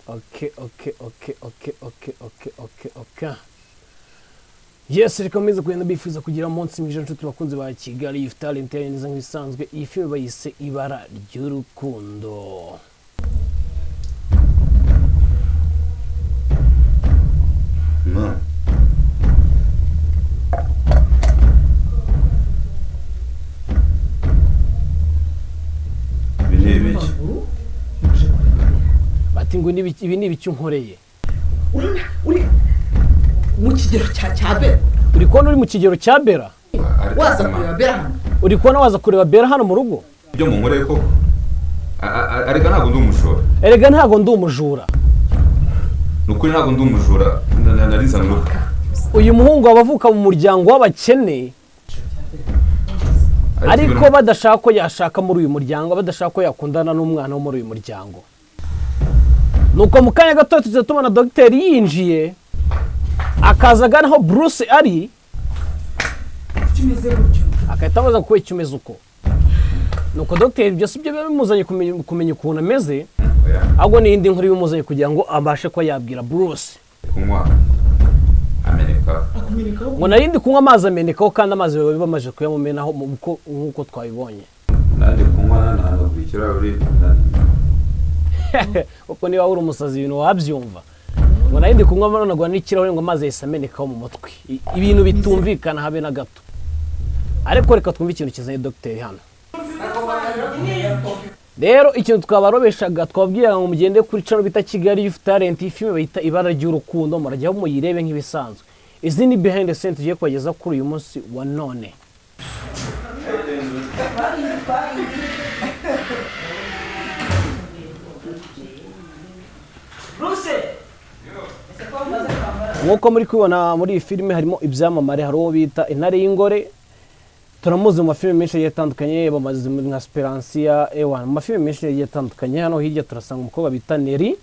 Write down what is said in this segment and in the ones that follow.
Okay. Yes, rikomeza kugenda bifuza kugira umunsi mwiza nshuti bakunze ba Kigali Youth Talent neza nk'ibisanzwe. Iyi filime bayise Ibara ry'Urukundo. Ma. Birebeki. Bati ngo ibi ni ibiki unkoreye. Uri mu kigero cya Bera. Uri kubona uri mu kigero cya Bera? Waza kureba Bera hano. Uri kubona waza kureba Bera hano mu rugo? Ibyo munkoreye koko. Arega ntago ndi umujura. Erega ntago ndi umujura. Nukuri ntago ndi umujura. Nariza nuko. Uyu muhungu wabavuka mu muryango w'abakene. Ariko badashaka ko yashaka muri uyu muryango, badashaka ko yakundana n'umwana wo muri uyu muryango. Nuko mu kanya gato tuze tubona dogiteri yinjiye akazaga naho Bruce ari Kimeze gutyo. akahita abaza ko ikimeze uko. Nuko dogiteri byose byo bimuzanye kumenya ukuntu ameze, ahubwo n'indi nkuru bimuzanye kugira ngo abashe ko yabwira Bruce. Kunywa ameneka. Ngo narindi kunywa amazi amenekaho kandi amazi babe bamaje kuyamumenaho nk'uko twabibonye. Nandi kunywa ntabwo ikirahuri. Uko niba uri umusazi ibintu wabyumva. Ngo narindi kunywa managwa n'ikirahure ngo amazi yese amenekaho mu mutwe. Ibintu bitumvikana habe na gato. Ariko reka twumve ikintu kizanye dogiteri hano. Rero ikintu twabarobeshaga twabwiraga ngo mugende kuri channel bita Kigali Youth Talent, filime bayita Ibara ry'Urukundo, murajyaho muyirebe nk'ibisanzwe. Izi ni behind the scenes tugiye kwageza kuri uyu munsi wa none. Nk'uko muri kubibona muri iyi filime harimo ibyamamare, hari uwo bita Intare y'Ingore. Turamuzi mu mafilime menshi yatandukanye, bamaze muri nka Speransia, mu mafilime menshi yatandukanye. Hano hirya turasanga umukobwa bita Neri.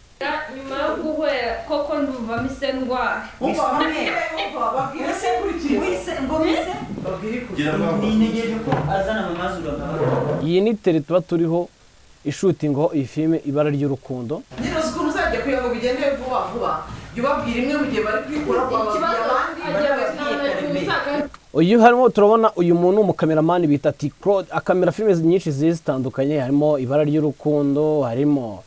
Nyuma yo guhwera koko ndumva mise ndwara. Iyi ni tele tuba turiho ishutingaho iyi filime Ibara ry'Urukundo. Uyu harimo turabona uyu muntu umukameramani bita T-Claude, akamera filime nyinshi zitandukanye, harimo Ibara ry'Urukundo, harimo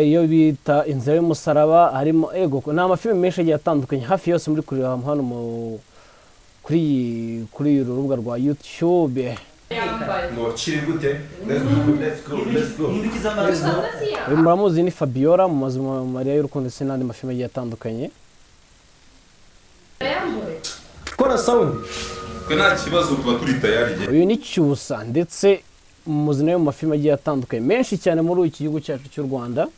iyo bita Inzira Yumusaraba, harimo ni amafilime menshi agiye atandukanye, hafi yose muri kureba hano kuri uru rubuga rwa YouTube. Ngo kiri gute? Let's go. Uyu muramuzi ni Fabiola mu mazina Maria y'Urukundo ndetse n'andi mafilime agiye atandukanye. Kora sound. Ko nta kibazo tuba turi tayari. Uyu ni Cyusa ndetse muzina yo mu mafilime agiye atandukanye menshi cyane muri iki gihugu cyacu cy'u Rwanda.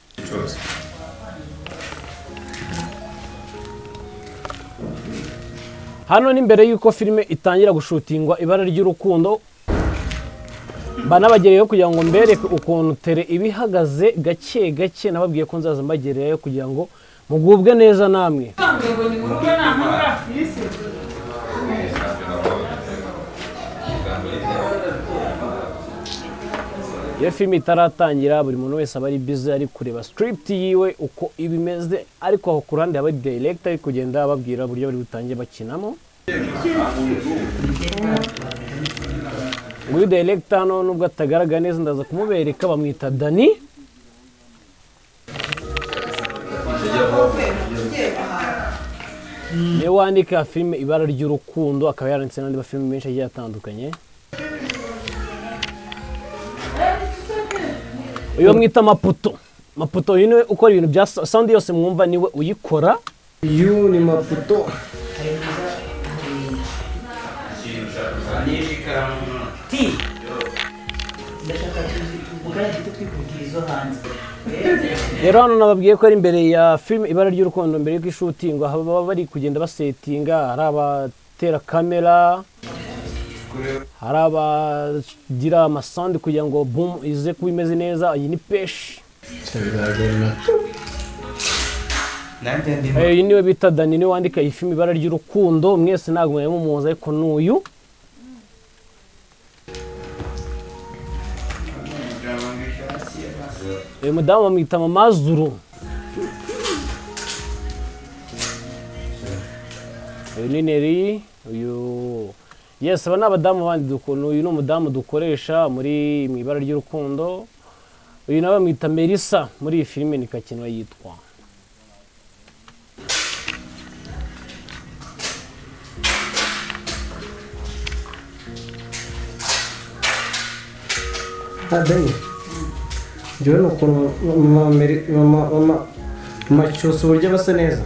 Hano ni mbere yuko filime itangira gushutingwa Ibara ry'Urukundo, banabagereyeho kugira ngo mbereke ukuntu tere ibihagaze gake gake, nababwiye ko nzaza mbagereyeho kugira ngo mugubwe neza namwe. Iyo filime itaratangira buri muntu wese aba ari busy ari kureba script yiwe uko ibimeze, ariko aho ku ruhande aba director ari kugenda ababwira uburyo bari butangiye bakinamo. Uyu director hano nubwo atagaragara neza ndaza kumubereka, bamwita Dani. Niwe wandika filime Ibara ry'Urukundo, akaba yaranditse n'andi mafilime menshi agiye atandukanye. Uyu mwita Maputo. Maputo uyu niwe ukora ibintu bya sound yose mwumva, niwe uyikora. Uyu ni Maputo. Rero hano nababwiye ko ari imbere ya filime Ibara ry'Urukundo, mbere y'uko ishutingwa baba bari kugenda basetinga, hari abatera kamera, hari abagira amasandi kugira ngo boom ize kuba imeze neza. Iyi ni peshi. Iyi niwe bita Dani, niwe wandika iyi filime Ibara ry'Urukundo. Mwese ntabwo mwari mumuzi ariko n'uyu. uyu mudamu bamwita mama Zuru. Uyu ni Neri, uyu yes, aba ni abadamu bandi uyu ni umudamu dukoresha muri mu ibara ry'urukundo. Uyu nawe bamwita Melissa muri iyi filime ni Kakinwa yitwa. Adeni njyewe ni ukuntu mama cyose uburyo basa neza.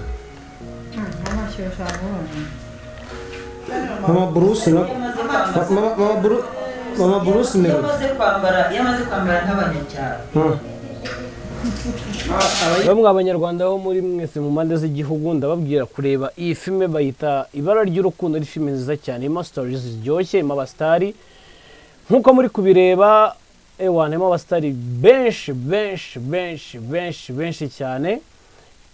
Mama Bruce na mama Bruce ni yamaze kwambara nk'abanyacyaro. Bamwe abanyarwanda bo muri mwese mu mpande z'igihugu ndababwira kureba iyi filime bayita Ibara ry'Urukundo. Ari filime nziza cyane, irimo stories ziryoshye, irimo abastari nkuko muri kubireba. Harimo abastari benshi cyane.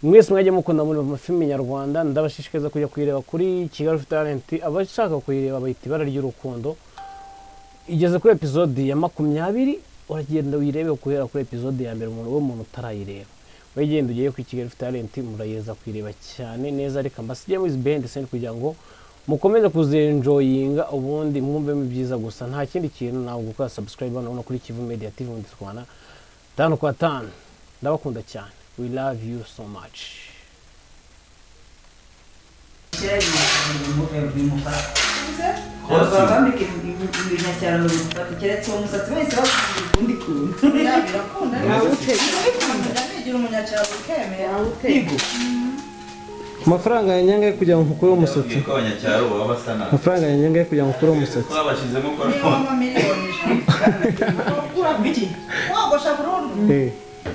Mwese mwajya mukunda muri amafilime nyarwanda, ndabashishikariza kujya kuyireba kuri Kigali Talent. Abashaka kuyireba bayita Ibara ry'Urukundo. Igeze kuri episode ya 20, uragenda uyirebe guhera kuri episode ya mbere umuntu utarayireba. Wegenda ugiye kuri Kigali Talent murayeza kuyireba cyane neza, reka mbasige mu behind the scene kugira ngo mukomeze kuzenjoyinga ubundi mwumvemo byiza gusa. Nta kindi kintu nawe gukora subscribe hano kuri Kivu Media TV mu Rwanda 5 kwa 5. Ndabakunda cyane. We love you so much. Amafaranga yanyangaye kugira ngo nkukure umusatsi. Amafaranga yanyangaye kugira ngo nkukure umusatsi. Twabashizemo ko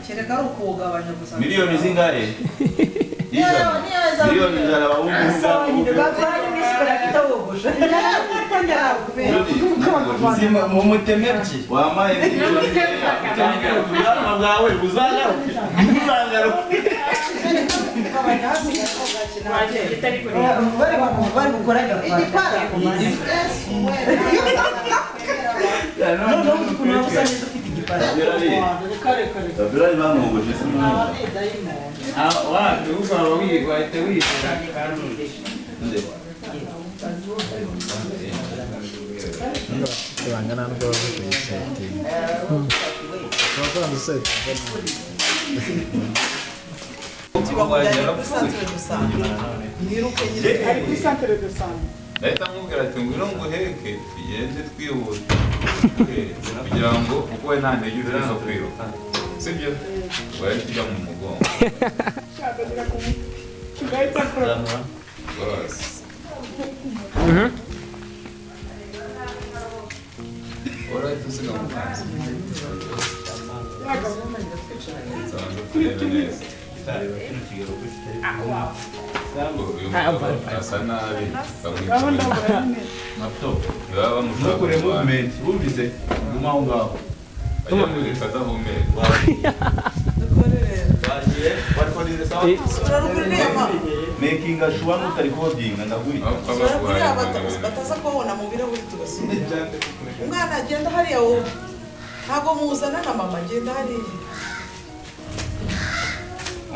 kereka ari ukuwugabanya gusa. miliyoni zingahe? Miliyoni ijana mumutemebyi wamaye miliyoni ubuzima bwawe buzagaruka. bari gukora Birari bamwogoje se Wapi ukaba wahite wishyura kandi bangana n'ubwo bavuye bakora musete Leta nkubwira ati ngwino nguheke tugende twihuta kugira ngo kuko we nta ntege ufite zo kwiruka, sibyo? Wari tujya mu mugongo rwose. Urahita usiga mu mazi turebe neza. Uyu mugabo asa nabi bamwita baba bamushaka movement bumvise guma aho ngaho ajya muri kadahumeka making a sure not recording and bataza kubona mu birahuri tugasubira. Umwana agenda hariya wowe ntabwo muzana na mama, agenda hariya.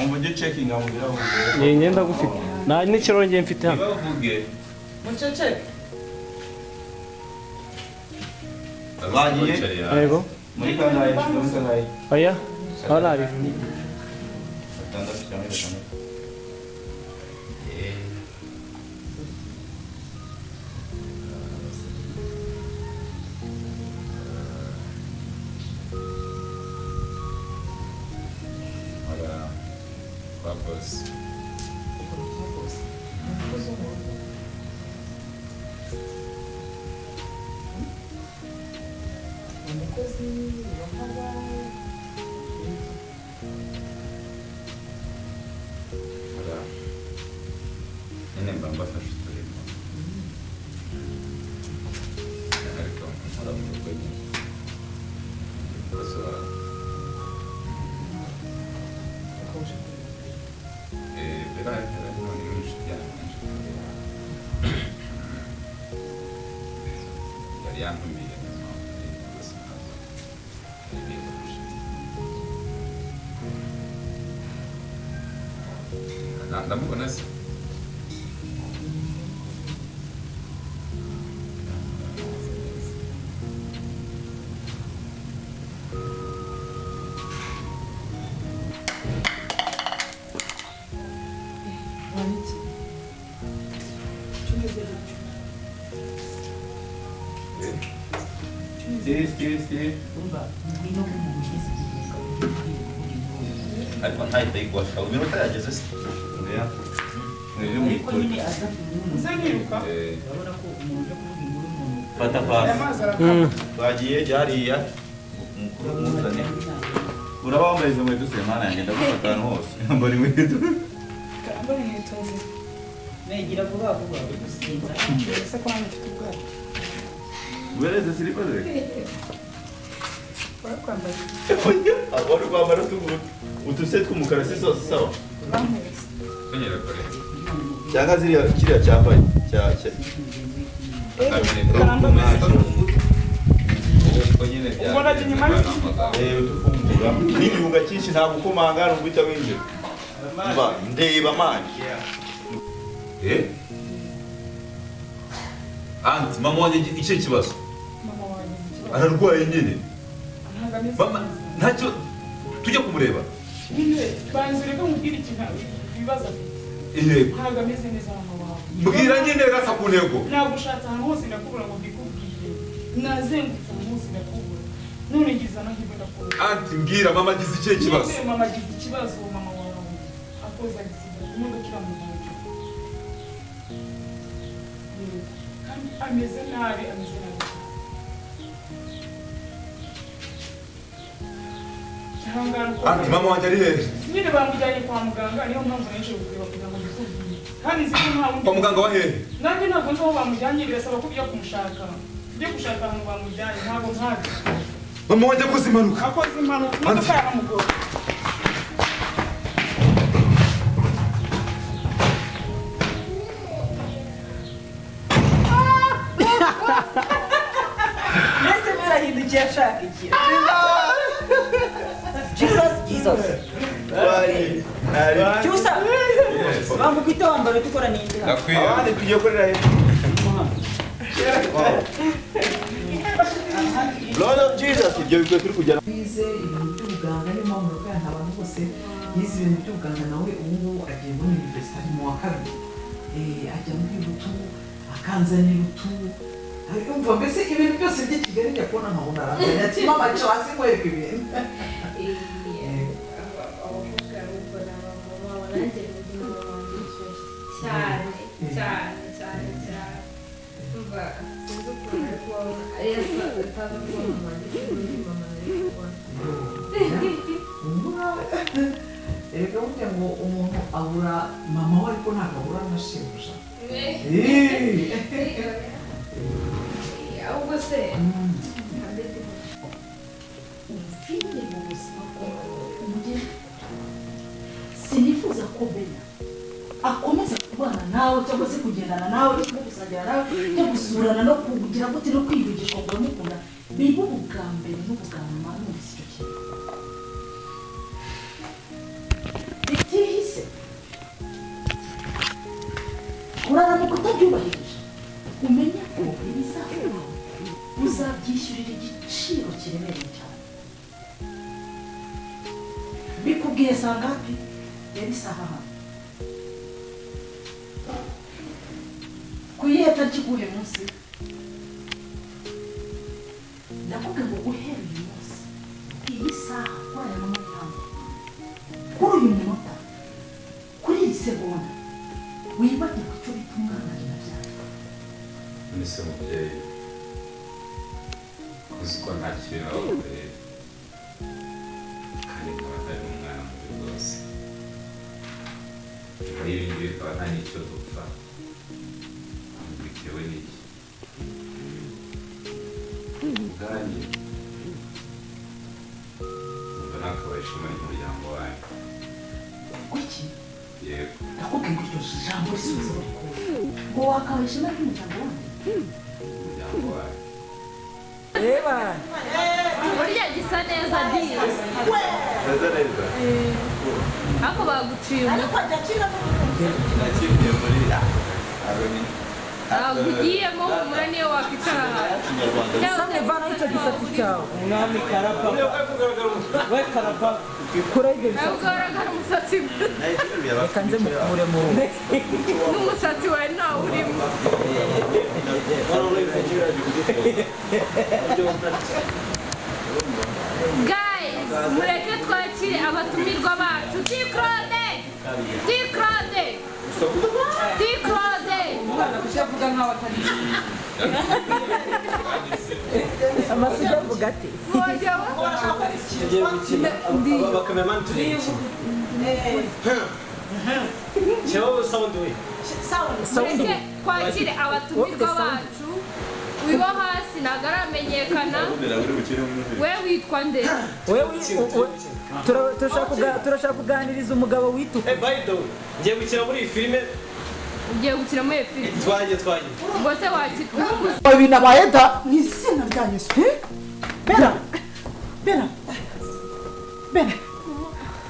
umujye checking aho birahuri. Ni ngenda gufite. Nta n'ikiroro ngiye mfite hano. bavuge Muceceke. bagiye Yego. muri kangahe muri kangahe Oya. Aho nari. atandatu cyangwa gatandatu. purpose. Ini mbamba fashion turimo. Ariko nkora mu rugo nyine. Ibara harimo nyinshi cyane. Yari yantumiye ndamubona se Si. Ariko ntahita yigwasha iminota yageze se ariko nyine aza Uze niruka. urabona ko umuntu uje kuvuga inkuru y'umuntu fata Aya pasi mazi arakama. twagiye hariya muzane uraba wambaye izo nkweto se mana yanjye ndagufata ahantu hose mbona inkweto Kambara inkweto nziza. negira vuba vuba gusinza Ese ko nanjye mfite ubwato. ubereze silipa ze Barakwambara. abari kwambara utuse tw'umukara si zose sawa Bampetse. konyera kore cyangwa kiriya cyambaye ko nyine bya Ubona inyuma utufungura n'igihunga cyinshi ntabwo ukomanga nubwo uhita winjira mba ndeba manje anti mama wanjye icyo kibazo mama wanjye ikibazo. ararwaye nyine Ntabwo ameze mama neza. ntacyo tujya kumureba Nyine banzure ko mubwira ikintu ibibazo afite. yego Ntabwo ameze neza mama wawe. mbwira nyine rasa ku ntego Nagushatse ahantu hose ndakubura ngo mbikubwire. Nazengutse ahantu hose ndakubura. None ngize amahirwe ndakubura. anti mbwira mama agize ikihe kibazo Nyine mama agize ikibazo mama wawe. Akoze agisida. Imodoka iramugonga. Kandi ameze nabi ameze nabi. anti mama wanjye ari hehe Nyine bamujyanye kwa muganga niyo mpamvu naje kureba kugira ngo mbikubwire. Kandi nzi ko nta wundi. kwa muganga wa hehe Nanjye ntabwo nzi aho bamujyanye birasaba ko ujya kumushaka. Ujye gushaka ahantu bamujyanye ntabwo nkazi. mama wanjye akoze impanuka Akoze impanuka imodoka yaramugora. mbese mwarahindukiye ashaka iki Jesus cyusa bambuka ite wambara tukora n'indi hano ndakwiye abandi tugiye korera hejuru Lord of Jesus ibyo bikwiye turi kujyana bize ibintu by'ubuganga niyo mpamvu kandi abantu bose yize ibintu by'ubuganga nawe ubu ngubu agiye muri university ari mu wa kabiri ajya muri rutu akanzanira utu umva mbese ibintu byose by'i Kigali njya kubona nkabona aranzanira ati mama cyo hasi nkwereka ibintu erega burya ngo umuntu abura mama we ariko ntabwo abura na shebuja ahubwo se ufite mu buzima bwawe sinifuza ko bena akomeza kubana nawe cyangwa se kugendana nawe no gusangira nawe no gusurana no kugira gute no kwiyumvisha ngo uramukunda biba ubwa mbere n'ubwa nyuma numvise icyo kintu bitihise uraramuka utabyubahirije umenya ko ibizakubaho uzabyishyurira igiciro kiremereye cyane bikubwiye saa ngapi yari isaha hano ku iyihe tariki kuwuhe munsi ndakubwira ngo guhera uyu munsi iyi saha kuri aya mafaranga kuri uyu munota kuri iyi segonda wibagirwa icyo bita umwana nyirabyaro mbese mubyeyi uzi ko nta kintu wabakoreye kandi nkaba atari umwana mubi rwose nyuma y'ibindi bikaba nta n'icyo dupfa bitewe n'iki ubwanjye numva nakabaye ishema ry'umuryango wanyu kuki yego ndakubwira ngo iryo jambo risubiza ngo wakabaye ishema ry'umuryango wanjye umuryango wanyu burya gisa neza diye neza neza ako baguciye ariko umutwe agaciro nakigiye muri aroni ntabwo ugiyemo humura niyo wakwicara hasi Samwe vana icyo gisatsi cyawe umwami karapa we karapa kure ibyo ntabwo bisatsi ugaragara umusatsi reka nze muremure n'umusatsi wawe ntawe urimo guys mureke twakire abatumirwa bacu T-Claude ushavuga nkaho atari amasugi avuga ati Bakameramani turi Cyo sound we. mureke twakire abatumirwa bacu uwo hasi ntabwo aramenyekana we witwa nde turashaka kuganiriza umugabo wituka By the way, ngiye gukina muri iyi filime ugiye gukina muri filime twagiye ubwo se wakira ibi nabaye da mu izina rya Yesu bera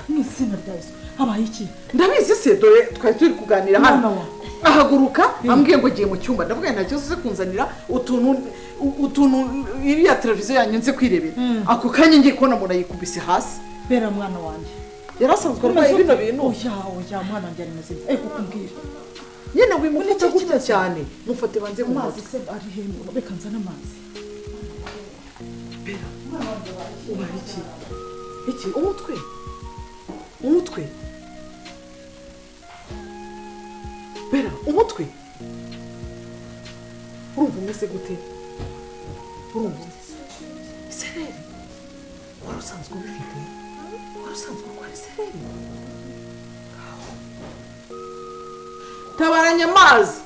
mu izina rya Yesu habaye iki ndabizi se dore twari turi kuganira hano ahaguruka ambwiye ngo giye mu cyumba ndavuga nta kibazo se kunzanira utuntu iriya televiziyo yanyu nze kwirebera ako kanya ngiye kubona umuntu ayikubise hasi bera mwana wanjye yarasanzwe arwaye bino bintu oya mwana wanjye ari muzima kukumbwira nyine wimufata gutya cyane mufate banze mu mazi se ari hembo reka nzana amazi bera mwana wanjye ubaye iki umutwe bera umutwe urumva umeze gute urumva isereri wari usanzwe ubifite wari usanzwe urwara isereri tabaranya amazi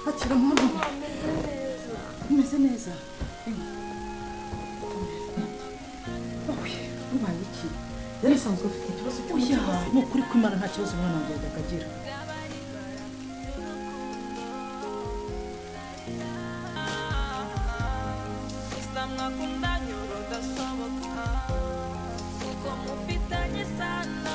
akira mwana umeze neza ubaye iki yari asanzwe afite ikibazo cy'umutima ni ukuri kw'Imana nta kibazo umwana wanjye yajyaga agira mwakundanye urodashoboka kuko mufitanye isano